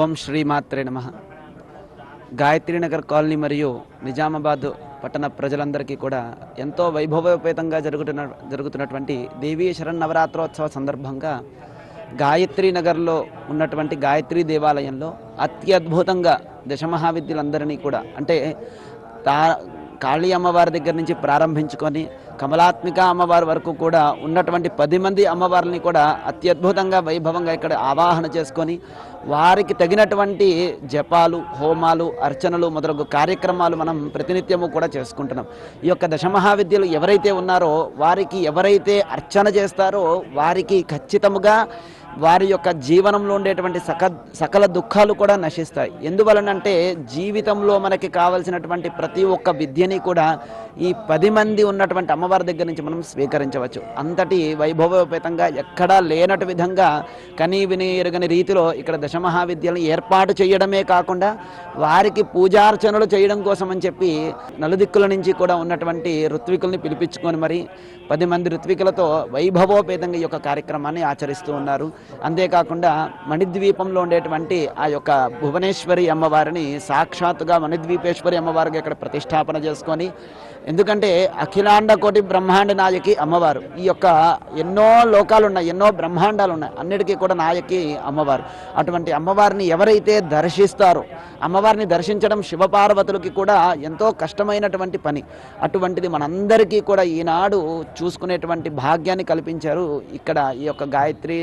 ఓం శ్రీమాత్రే నమః. గాయత్రీనగర్ కాలనీ మరియు నిజామాబాద్ పట్టణ ప్రజలందరికీ కూడా ఎంతో వైభవోపేతంగా జరుగుతున్నటువంటి దేవీ శరన్నవరాత్రోత్సవ సందర్భంగా గాయత్రీనగర్లో ఉన్నటువంటి గాయత్రీ దేవాలయంలో అత్యద్భుతంగా దశమహావిద్యలందరినీ కూడా అంటే కాళీ అమ్మవారి దగ్గర నుంచి ప్రారంభించుకొని కమలాత్మిక అమ్మవారి వరకు కూడా ఉన్నటువంటి 10 మంది అమ్మవారిని కూడా అత్యద్భుతంగా వైభవంగా ఇక్కడ ఆవాహన చేసుకొని వారికి తగినటువంటి జపాలు, హోమాలు, అర్చనలు మొదలగు కార్యక్రమాలు మనం ప్రతినిత్యము కూడా చేసుకుంటున్నాం. ఈ యొక్క దశమహావిద్యలు ఎవరైతే ఉన్నారో వారికి ఎవరైతే అర్చన చేస్తారో వారికి ఖచ్చితముగా వారి యొక్క జీవనంలో ఉండేటువంటి సకల దుఃఖాలు కూడా నశిస్తాయి. ఎందువలనంటే జీవితంలో మనకి కావలసినటువంటి ప్రతి ఒక్క విద్యని కూడా ఈ 10 మంది ఉన్నటువంటి అమ్మవారి దగ్గర నుంచి మనం స్వీకరించవచ్చు. అంతటి వైభవోపేతంగా ఎక్కడా లేనటు విధంగా కనీ విని ఎరగని రీతిలో ఇక్కడ దశమహావిద్యలను ఏర్పాటు చేయడమే కాకుండా వారికి పూజార్చనలు చేయడం కోసం అని చెప్పి నలుదిక్కుల నుంచి కూడా ఉన్నటువంటి ఋత్వికుల్ని పిలిపించుకొని మరి 10 మంది ఋత్వికులతో వైభవోపేతంగా ఈ యొక్క కార్యక్రమాన్ని ఆచరిస్తూ ఉన్నారు. అంతేకాకుండా మణిద్వీపంలో ఉండేటువంటి ఆ యొక్క భువనేశ్వరి అమ్మవారిని సాక్షాత్తుగా మణిద్వీపేశ్వరి అమ్మవారికి ఇక్కడ ప్రతిష్టాపన చేసుకొని, ఎందుకంటే అఖిలాండ కోటి బ్రహ్మాండ నాయకి అమ్మవారు. ఈ యొక్క ఎన్నో లోకాలు ఉన్నాయి, ఎన్నో బ్రహ్మాండాలు ఉన్నాయి, అన్నిటికీ కూడా నాయకి అమ్మవారు. అటువంటి అమ్మవారిని ఎవరైతే దర్శిస్తారో, అమ్మవారిని దర్శించడం శివపార్వతులకి కూడా ఎంతో కష్టమైనటువంటి పని. అటువంటిది మనందరికీ కూడా ఈనాడు చూసుకునేటువంటి భాగ్యాన్ని కల్పించారు ఇక్కడ ఈ యొక్క గాయత్రి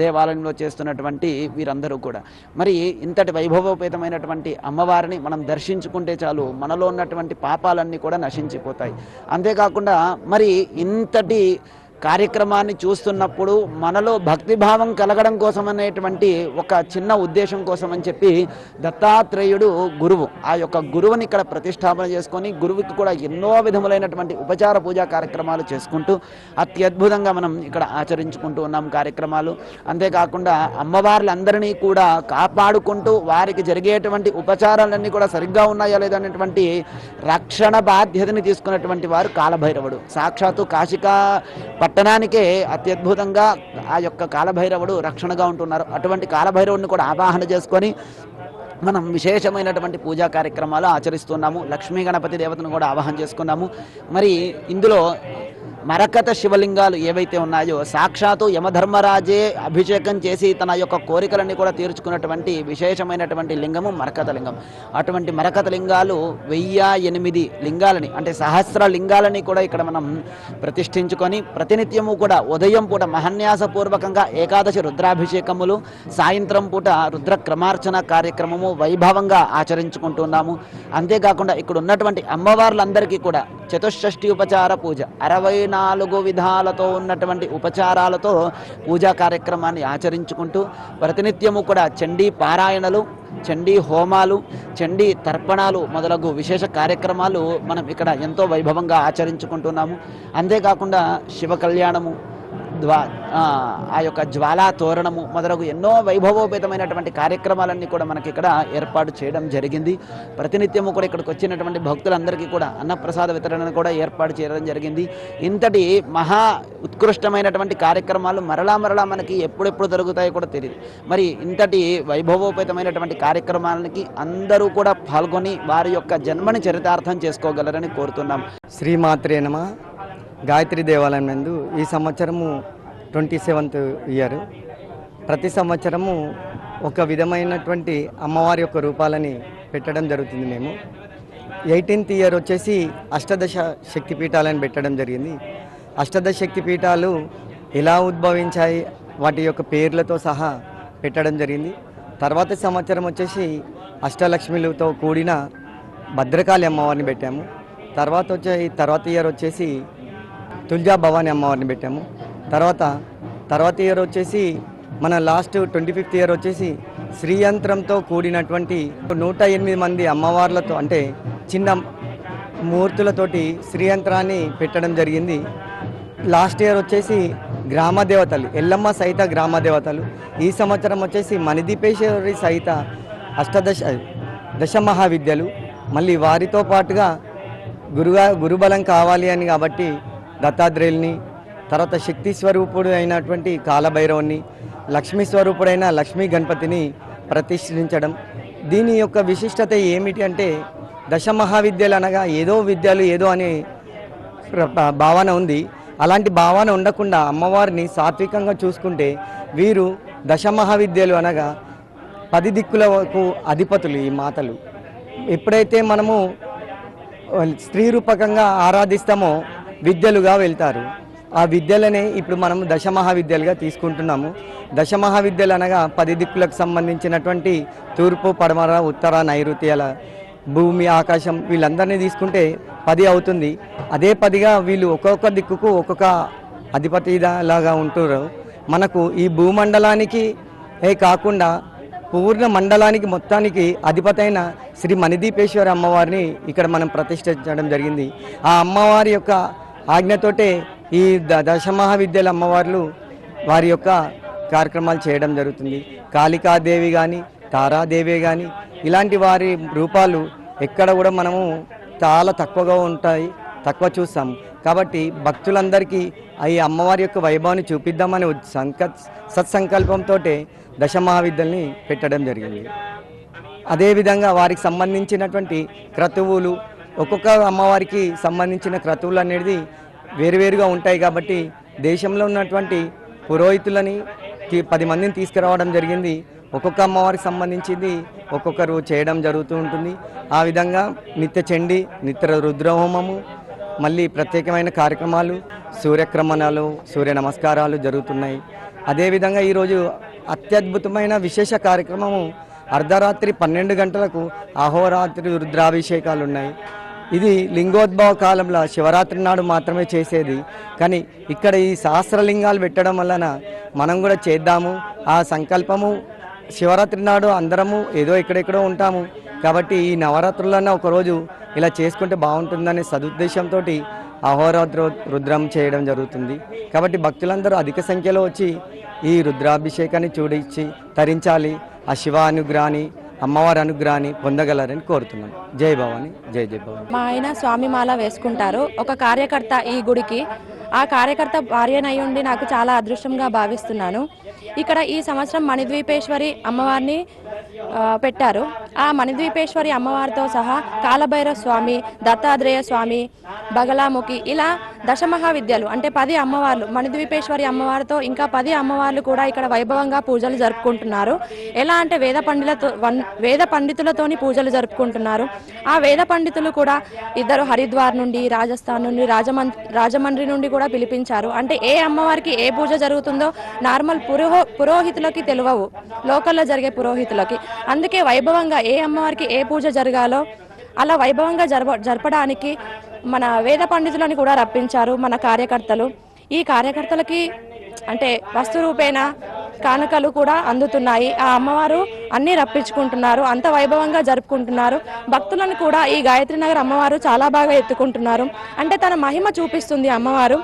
దేవాలయంలో చేస్తున్నటువంటి వీరందరూ కూడా. మరి ఇంతటి వైభవోపేతమైనటువంటి అమ్మవారిని మనం దర్శించుకుంటే చాలు మనలో ఉన్నటువంటి పాపాలన్నీ కూడా నశించిపోతాయి. అంతేకాకుండా మరి ఇంతటి కార్యక్రమాన్ని చూస్తున్నప్పుడు మనలో భక్తిభావం కలగడం కోసం అనేటువంటి ఒక చిన్న ఉద్దేశం కోసం అని చెప్పి దత్తాత్రేయుడు గురువు, ఆ యొక్క గురువుని ఇక్కడ ప్రతిష్టాపన చేసుకొని గురువుకి కూడా ఎన్నో విధములైనటువంటి ఉపచార పూజా కార్యక్రమాలు చేసుకుంటూ అత్యద్భుతంగా మనం ఇక్కడ ఆచరించుకుంటూ ఉన్నాం కార్యక్రమాలు. అంతేకాకుండా అమ్మవార్లందరినీ కూడా కాపాడుకుంటూ వారికి జరిగేటువంటి ఉపచారాలన్నీ కూడా సరిగ్గా ఉన్నాయా లేదనేటువంటి రక్షణ బాధ్యతని తీసుకున్నటువంటి వారు కాలభైరవుడు. సాక్షాత్తు కాశికా పట్టణానికే అత్యద్భుతంగా ఆ యొక్క కాలభైరవుడు రక్షణగా ఉంటున్నారు. అటువంటి కాలభైరవుడిని కూడా ఆవాహన చేసుకొని మనం విశేషమైనటువంటి పూజా కార్యక్రమాలు ఆచరిస్తున్నాము. లక్ష్మీ గణపతి దేవతను కూడా ఆవాహన చేసుకున్నాము. మరి ఇందులో మరకత శివలింగాలు ఏవైతే ఉన్నాయో సాక్షాత్తు యమధర్మరాజే అభిషేకం చేసి తన యొక్క కోరికలన్నీ కూడా తీర్చుకున్నటువంటి విశేషమైనటువంటి లింగము మరకత లింగం. అటువంటి మరకత లింగాలు 1008 లింగాలని అంటే సహస్ర లింగాలని కూడా ఇక్కడ మనం ప్రతిష్ఠించుకొని ప్రతినిత్యము కూడా ఉదయం పూట మహన్యాసపూర్వకంగా ఏకాదశి రుద్రాభిషేకములు, సాయంత్రం పూట రుద్ర క్రమార్చన కార్యక్రమము వైభవంగా ఆచరించుకుంటున్నాము. అంతేకాకుండా ఇక్కడ ఉన్నటువంటి అమ్మవార్లందరికీ కూడా చతుషష్ఠి ఉపచార పూజ 64 విధాలతో ఉన్నటువంటి ఉపచారాలతో పూజా కార్యక్రమాన్ని ఆచరించుకుంటూ ప్రతినిత్యము కూడా చండీ పారాయణలు, చండీ హోమాలు, చండీ తర్పణాలు మొదలగు విశేష కార్యక్రమాలు మనం ఇక్కడ ఎంతో వైభవంగా ఆచరించుకుంటున్నాము. అంతేకాకుండా శివ కళ్యాణము, ఆ యొక్క జ్వాలా తోరణము మొదలగు ఎన్నో వైభవోపేతమైనటువంటి కార్యక్రమాలన్నీ కూడా మనకి ఇక్కడ ఏర్పాటు చేయడం జరిగింది. ప్రతినిత్యము కూడా ఇక్కడికి వచ్చినటువంటి భక్తులందరికీ కూడా అన్నప్రసాద వితరణను కూడా ఏర్పాటు చేయడం జరిగింది. ఇంతటి మహా ఉత్కృష్టమైనటువంటి కార్యక్రమాలు మరలా మనకి ఎప్పుడెప్పుడు జరుగుతాయో కూడా తెలియదు. మరి ఇంతటి వైభవోపేతమైనటువంటి కార్యక్రమాలకి అందరూ కూడా పాల్గొని వారి యొక్క జన్మని చరితార్థం చేసుకోగలరని కోరుతున్నాం. శ్రీమాత్రే నమః. గాయత్రి దేవాలయం నందు ఈ సంవత్సరము 27th ఇయర్. ప్రతి సంవత్సరము ఒక విధమైనటువంటి అమ్మవారి యొక్క రూపాలని పెట్టడం జరుగుతుంది. మేము 18th ఇయర్ వచ్చేసి అష్టదశ శక్తిపీఠాలను పెట్టడం జరిగింది. అష్టదశ శక్తిపీఠాలు ఎలా ఉద్భవించాయి వాటి యొక్క పేర్లతో సహా పెట్టడం జరిగింది. తర్వాత సంవత్సరం వచ్చేసి అష్టలక్ష్మిలతో కూడిన భద్రకాళి అమ్మవారిని పెట్టాము. తర్వాత ఇయర్ వచ్చేసి తుల్జా భవాని అమ్మవారిని పెట్టాము. తర్వాత ఇయర్ వచ్చేసి మన లాస్ట్ 25th ఇయర్ వచ్చేసి శ్రీయంత్రంతో కూడినటువంటి 108 మంది అమ్మవార్లతో అంటే చిన్న మూర్తులతోటి శ్రీయంత్రాన్ని పెట్టడం జరిగింది. లాస్ట్ ఇయర్ వచ్చేసి గ్రామదేవతలు ఎల్లమ్మ సహిత గ్రామదేవతలు. ఈ సంవత్సరం వచ్చేసి మణిదీపేశ్వరి సహిత దశ మహావిద్యలు. మళ్ళీ వారితో పాటుగా గురుబలం కావాలి అని కాబట్టి దత్తాత్రేయుల్ని, తర్వాత శక్తి స్వరూపుడు అయినటువంటి కాలభైరవుని, లక్ష్మీ స్వరూపుడైన లక్ష్మీ గణపతిని ప్రతిష్ఠించడం. దీని యొక్క విశిష్టత ఏమిటి అంటే దశ మహావిద్యలు అనగా ఏదో విద్యలు ఏదో అనే భావన ఉంది. అలాంటి భావన ఉండకుండా అమ్మవారిని సాత్వికంగా చూసుకుంటే వీరు దశ మహావిద్యలు అనగా 10 దిక్కులకు అధిపతులు ఈ మాతలు. ఎప్పుడైతే మనము స్త్రీ రూపకంగా ఆరాధిస్తామో విద్యలుగా వెళ్తారు. ఆ విద్యలనే ఇప్పుడు మనం దశ మహావిద్యలుగా తీసుకుంటున్నాము. దశ మహావిద్యలు అనగా 10 దిక్కులకు సంబంధించినటువంటి తూర్పు, పడమర, ఉత్తర, నైరుత్యాల, భూమి, ఆకాశం వీళ్ళందరినీ తీసుకుంటే 10 అవుతుంది. అదే 10గా వీళ్ళు ఒక్కొక్క దిక్కుకు ఒక్కొక్క అధిపతి లాగా ఉంటున్నారు. మనకు ఈ భూమండలానికి కాకుండా పూర్ణ మండలానికి మొత్తానికి అధిపతైన శ్రీ మణిదీపేశ్వరి అమ్మవారిని ఇక్కడ మనం ప్రతిష్ఠించడం జరిగింది. ఆ అమ్మవారి యొక్క ఆజ్ఞతోటే ఈ దశ మహావిద్యల అమ్మవార్లు వారి యొక్క కార్యక్రమాలు చేయడం జరుగుతుంది. కాళికాదేవి కానీ, తారాదేవి కానీ ఇలాంటి వారి రూపాలు ఎక్కడ కూడా మనము చాలా తక్కువగా ఉంటాయి, తక్కువ చూస్తాము. కాబట్టి భక్తులందరికీ ఈ అమ్మవారి యొక్క వైభవాన్ని చూపిద్దామని సత్సంకల్పంతో దశ మహావిద్యల్ని పెట్టడం జరిగింది. అదేవిధంగా వారికి సంబంధించినటువంటి క్రతువులు, ఒక్కొక్క అమ్మవారికి సంబంధించిన క్రతువులు అనేది వేరువేరుగా ఉంటాయి. కాబట్టి దేశంలో ఉన్నటువంటి పురోహితులని 10 మందిని తీసుకురావడం జరిగింది. ఒక్కొక్క అమ్మవారికి సంబంధించింది ఒక్కొక్కరు చేయడం జరుగుతూ ఉంటుంది. ఆ విధంగా నిత్య చండి, నిత్య రుద్రహోమము, మళ్ళీ ప్రత్యేకమైన కార్యక్రమాలు, సూర్యక్రమణాలు, సూర్య నమస్కారాలు జరుగుతున్నాయి. అదేవిధంగా ఈరోజు అత్యద్భుతమైన విశేష కార్యక్రమము అర్ధరాత్రి 12 గంటలకు అహోరాత్రి రుద్రాభిషేకాలు ఉన్నాయి. ఇది లింగోద్భవ కాలంలో శివరాత్రి నాడు మాత్రమే చేసేది. కానీ ఇక్కడ ఈ సహస్రలింగాలు పెట్టడం వలన మనం కూడా చేద్దాము. ఆ సంకల్పము శివరాత్రి నాడు అందరము ఏదో ఎక్కడెక్కడో ఉంటాము కాబట్టి ఈ నవరాత్రులన్నా ఒకరోజు ఇలా చేసుకుంటే బాగుంటుందనే సదుద్దేశంతో అహోరాత్రి రుద్రం చేయడం జరుగుతుంది. కాబట్టి భక్తులందరూ అధిక సంఖ్యలో వచ్చి ఈ రుద్రాభిషేకాన్ని చూడించి తరించాలి. ఆ శివ అనుగ్రహాన్ని, అమ్మవారి అనుగ్రహాన్ని పొందగలరని కోరుతున్నాను. జై భవాని, జై జై భవాని. మా ఆయన స్వామిమాల వేసుకుంటారు. ఒక కార్యకర్త ఈ గుడికి. ఆ కార్యకర్త భార్యనై ఉండి నాకు చాలా అదృష్టంగా భావిస్తున్నాను. ఇక్కడ ఈ సంవత్సరం మణిద్వీపేశ్వరి అమ్మవారిని పెట్టారు. ఆ మణిద్వీపేశ్వరి అమ్మవారితో సహా కాలభైరవ స్వామి, దత్తాత్రేయ స్వామి, బగలాముఖి ఇలా దశ మహావిద్యలు అంటే 10 అమ్మవార్లు, మణిద్వీపేశ్వరి అమ్మవారితో ఇంకా 10 అమ్మవార్లు కూడా ఇక్కడ వైభవంగా పూజలు జరుపుకుంటున్నారు. ఎలా అంటే వేద పండితులతోని పూజలు జరుపుకుంటున్నారు. ఆ వేద పండితులు కూడా 2 హరిద్వార్ నుండి, రాజస్థాన్ నుండి, రాజమండ్రి నుండి కూడా పిలిపించారు. అంటే ఏ అమ్మవారికి ఏ పూజ జరుగుతుందో నార్మల్ పురోహితులకి తెలియవు, లోకల్లో జరిగే పురోహితులకి. అందుకే వైభవంగా ఏ అమ్మవారికి ఏ పూజ జరగాలో అలా వైభవంగా జరపడానికి మన వేద పండితులని కూడా రప్పించారు మన కార్యకర్తలు. ఈ కార్యకర్తలకి అంటే వస్తు రూపేణ కానుకలు కూడా అందుతున్నాయి. ఆ అమ్మవారు అన్నీ రప్పించుకుంటున్నారు, అంత వైభవంగా జరుపుకుంటున్నారు. భక్తులను కూడా ఈ గాయత్రీనగర్ అమ్మవారు చాలా బాగా ఎత్తుకుంటున్నారు. అంటే తన మహిమ చూపిస్తుంది అమ్మవారు.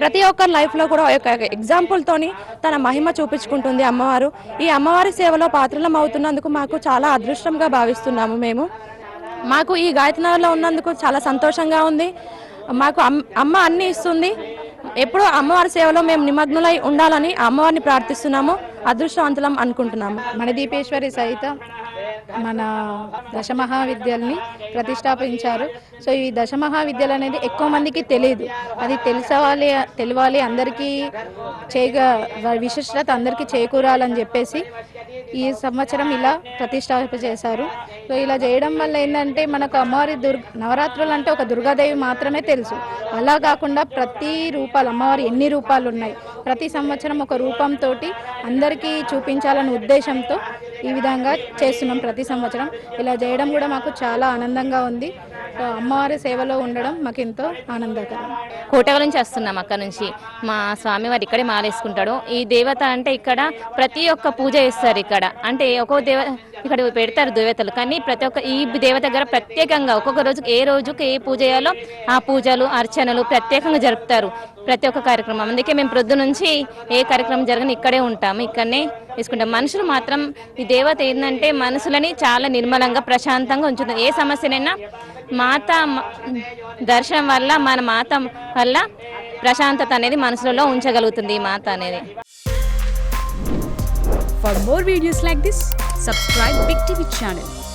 ప్రతి ఒక్కరి లైఫ్లో కూడా ఒక ఎగ్జాంపుల్తోని తన మహిమ చూపించుకుంటుంది అమ్మవారు. ఈ అమ్మవారి సేవలో పాత్రలం అవుతున్నందుకు మాకు చాలా అదృష్టంగా భావిస్తున్నాము. మాకు ఈ గాయత్రీనగర్లో ఉన్నందుకు చాలా సంతోషంగా ఉంది. మాకు అమ్మ అన్నీ ఇస్తుంది. ఎప్పుడూ అమ్మవారి సేవలో మేము నిమగ్నులై ఉండాలని అమ్మవారిని ప్రార్థిస్తున్నాము. అదృష్టవంతులం అనుకుంటున్నాము. మణిదీపేశ్వరి సహిత మన దశమహావిద్యల్ని ప్రతిష్టాపించారు. సో ఈ దశమహావిద్యలు అనేది ఎక్కువ మందికి తెలియదు. అది తెలియాలి అందరికీ విశిష్టత అందరికీ చేకూరాలని చెప్పేసి ఈ సంవత్సరం ఇలా ప్రతిష్టాపన చేశారు. సో ఇలా చేయడం వల్ల ఏంటంటే మనకు అమ్మవారి నవరాత్రులు అంటే ఒక దుర్గాదేవి మాత్రమే తెలుసు. అలా కాకుండా ప్రతి రూపాలు, అమ్మవారి ఎన్ని రూపాలు ఉన్నాయి, ప్రతి సంవత్సరం ఒక రూపంతో అందరికీ చూపించాలనే ఉద్దేశంతో ఈ విధంగా చేస్తున్నాం ప్రతి సంవత్సరం. ఇలా చేయడం కూడా మాకు చాలా ఆనందంగా ఉంది. అమ్మవారి సేవలో ఉండడం మాకు ఎంతో ఆనందకరం. కోటగ నుంచి వస్తున్నాం. అక్కడ నుంచి మా స్వామివారు ఇక్కడే మాలేసుకుంటాడు. ఈ దేవత అంటే ఇక్కడ ప్రతి ఒక్క పూజ చేస్తారు. ఇక్కడ అంటే ఇక్కడ పెడతారు దేవతలు, కానీ ప్రతి ఒక్క ఈ దేవత దగ్గర ప్రత్యేకంగా ఒక్కొక్క రోజుకి ఏ రోజుకి ఏ పూజ చేయాలో ఆ పూజలు, అర్చనలు ప్రత్యేకంగా జరుపుతారు ప్రతి ఒక్క కార్యక్రమం. అందుకే మేము ప్రొద్దు నుంచి ఏ కార్యక్రమం జరగని ఇక్కడే ఉంటాము, ఇక్కడనే తీసుకుంటాం. మనుషులు మాత్రం ఈ దేవత ఏంటంటే మనసులని చాలా నిర్మలంగా ప్రశాంతంగా ఉంచుతుంది. ఏ సమస్యనైనా మాత దర్శనం వల్ల, మన మాత వల్ల ప్రశాంతత అనేది మనసులలో ఉంచగలుగుతుంది ఈ మాత అనేది. For more videos like this, Subscribe Big TV channel